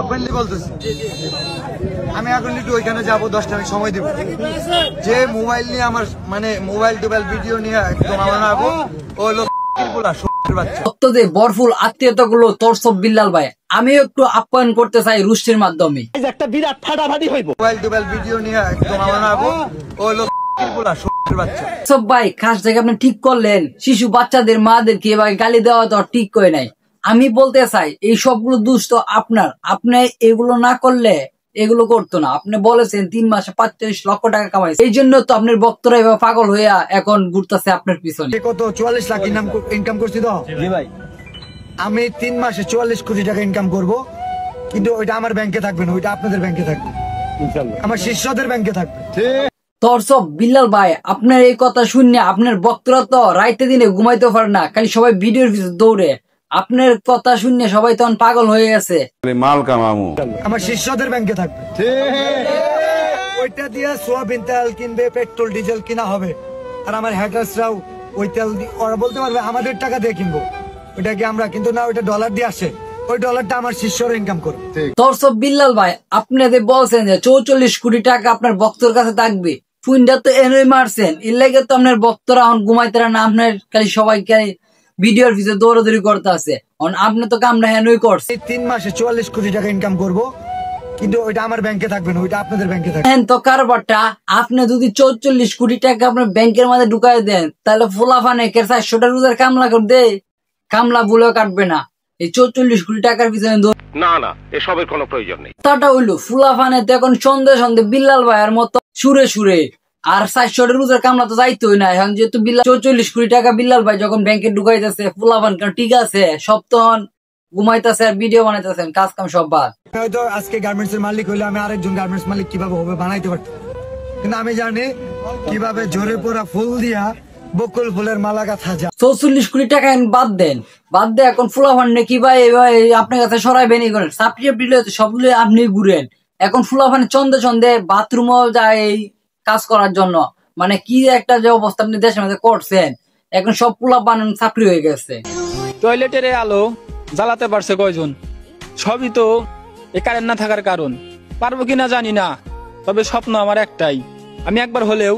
openly বলতেছি আমি এখন একটু ওইখানে যাবো 10টা আমি সময় দেবো যে মোবাইল নিয়ে আমার মানে মোবাইল টোবাইল ভিডিও নিয়ে একদম আমার আবো ও লোক বাচ্চা বরফুল আত্মীয়তা গুলো তোর সব বিল্লাল ভাই আমিও একটু আপ্যায়ন করতে চাই রুষ্টির মাধ্যমে একটা বিরাট ফাটাফাটি হইব মোবাইল টোবাইল ভিডিও নিয়ে একদম আমার আবো ও লোক বাচ্চা সব ভাই খাস থেকে আপনি ঠিক করলেন শিশু বাচ্চাদের মাদেরকে ভাই গালি দেওয়া তো ঠিক করে নাই আমি বলতে চাই এই সবগুলো দোষ তো আপনার আপনি এগুলো না করলে এগুলো করতো না আপনি বলেছেন 3 মাসে 45 লক্ষ টাকা কামাইছে এই জন্য তো আপনার বক্তরা এবার পাগল হইয়া এখন ঘুরতেছে আপনার পিছনে কত 44 লাখ ইনকাম করছি তো জি ভাই আমি 3 মাসে 44 কোটি টাকা ইনকাম করব কিন্তু ওইটা আমার ব্যাংকে থাকবে না ওইটা আপনাদের ব্যাংকে থাকবে ইনশাআল্লাহ আমার শিষ্যদের ব্যাংকে থাকবে তোর সব বিল্লাল ভাই আপনার এই কথা শুনে আপনার বক্তরা তো রাইতে দিনে ঘুমাইতে পারে না খালি সবাই ভিডিওর পিছনে দৌড়ে আপনার কথা শুনে সবাই তখন পাগল হয়ে গেছে মাল কামামু আমার শিষ্যদের ব্যাংকে থাকবে ওইটা দিয়ে সোয়াবিন তেল কিনবে পেট্রোল ডিজেল কিনা হবে আর আমার হ্যাকার্সরাও ওই তেল ওরা বলতে পারবে আমাদের টাকা দিয়ে কিনবো ওইটা কি আমরা কিন্তু না ওইটা ডলার দিয়ে আসে ওই ডলারটা আমার শিষ্যরা ইনকাম করবে তোর সব বিল্লাল ভাই আপনাদের বলছেন যে 44 কোটি টাকা আপনার বক্তর কাছে থাকবে ফুইন্ডা তো এনই মারছেন এর লাগে তো আপনার বক্তরা এখন ঘুমাইতে না আপনার খালি সবাইকে ভিডিওর ভিতরে দৌড়াদৌড়ি করতে আছে আপনি তো কামরা হেনই করছে 3 মাসে 44 কোটি টাকা ইনকাম করব কিন্তু ওইটা আমার ব্যাংকে থাকবে না ওইটা আপনাদের ব্যাংকে থাকবে তো কারবারটা আপনি যদি 44 কোটি টাকা আপনার ব্যাংকের মধ্যে ঢুকাই দেন তাহলে ফুলাফানে 400টা রোজার কামলা করে দে কামলা ভুলেও কাটবে না এই 44 কোটি টাকার পিছনে না না এসবের কোনো প্রয়োজন নেই তাটা হইলো ফুলাফানে তো এখন সন্দেহ সন্দেহ বিল্লাল ভাইয়ের মতো সুরে সুরে আর 400 রোজার কামলা তো যাইতোই না এখন যেহেতু বিল্লাল 44 কোটি টাকা বিল্লাল ভাই যখন ব্যাংকে ঢুকাইতেছে ফুলাফান ঠিক আছে সব তখন ঘুমাইতেছে আর ভিডিও বানাইতেছেন কাজ কাম সব বাদ হয়তো আজকে গার্মেন্টস এর মালিক হইলে আমি আরেকজন গার্মেন্টস মালিক কিভাবে হবে বানাইতে পারতাম কিন্তু আমি জানি কিভাবে ঝরে পড়া ফুল দিয়া বকুল ফুলের মালা গাঁথা যায় 44 কোটি টাকা বাদ দেন বাদ দে এখন ফুলাফান কি ভাই আপনার কাছে সরাইবেন এই করেন সাবস্ক্রাইব দিলে সবগুলো আপনি ঘুরেন এখন ফুলাফান চন্দে চন্দে বাথরুমও যায় এই কাজ করার জন্য মানে কি একটা যে অবস্থা আপনি দেশের মধ্যে করছেন এখন সব ফুলাফান চাকরি হয়ে গেছে টয়লেটের আলো জ্বালাতে পারছে কয়জন সবই তো এই কারেন্ট না থাকার কারণ পারবো কিনা জানি না তবে স্বপ্ন আমার একটাই আমি একবার হলেও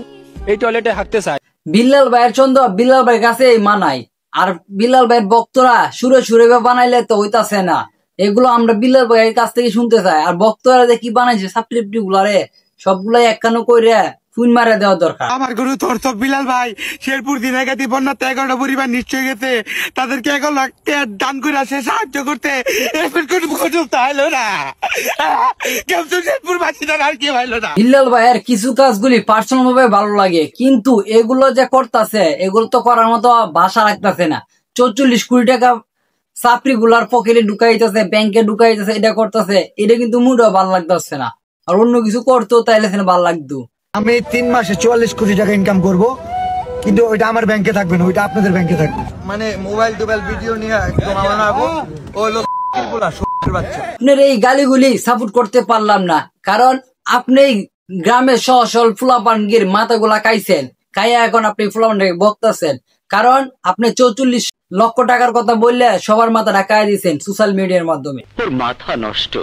এই টয়লেটে হাঁটতে চাই বিল্লাল ভাইয়ের চন্দ্র বিল্লাল ভাইয়ের কাছে মানাই আর বিল্লাল ভাইয়ের বক্তরা সুরে সুরে বানাইলে তো হইতাছে না এগুলো আমরা বিল্লাল ভাইয়ের কাছ থেকে শুনতে চাই আর বক্তরা যে কি বানাইছে সাবস্ক্রিপ্টিভ গুলারে সবগুলাই একখানো কইরা ফুন মারা দেওয়া দরকার আমার গুরু তোর তো বিলাল ভাই শেরপুর দিনাগাতি বন্যাতে 11টা পরিবার নিশ্চয় গেছে তাদেরকে 11 লাখ টাকা দান করে আসে সাহায্য করতে বিল্লাল ভাইয়ের কিছু কাজগুলি পার্সোনাল ভাবে ভালো লাগে কিন্তু এগুলো যে করতেছে এগুলো তো করার মতো ভাষা রাখতেছে না 44 কোটি টাকা চাকরি গুলার পকেটে ঢুকাইতেছে ব্যাংকে ঢুকাইতেছে এটা করতেছে এটা কিন্তু মুডও ভালো লাগতেছে না আর অন্য কিছু করতো তাইলে ভালো লাগতো আমি 3 মাসে 44 কোটি টাকা ইনকাম করব কিন্তু ওইটা আমার ব্যাংকে থাকবে না ওইটা আপনাদের ব্যাংকে থাকবে মানে মোবাইল টোবাইল ভিডিও নিয়ে একদম আমার আবো ও লোক বাচ্চা আপনার এই গালিগুলি সাপোর্ট করতে পারলাম না কারণ আপনি গ্রামের সহসল ফুলাপানগির মাথাগুলা খাইছেন খাইয়া এখন আপনি ফুলাপানকে বকতেছেন কারণ আপনি 44 লক্ষ টাকার কথা বললে সবার মাথা ঢাকায় দিয়েছেন সোশ্যাল মিডিয়ার মাধ্যমে তোর মাথা নষ্ট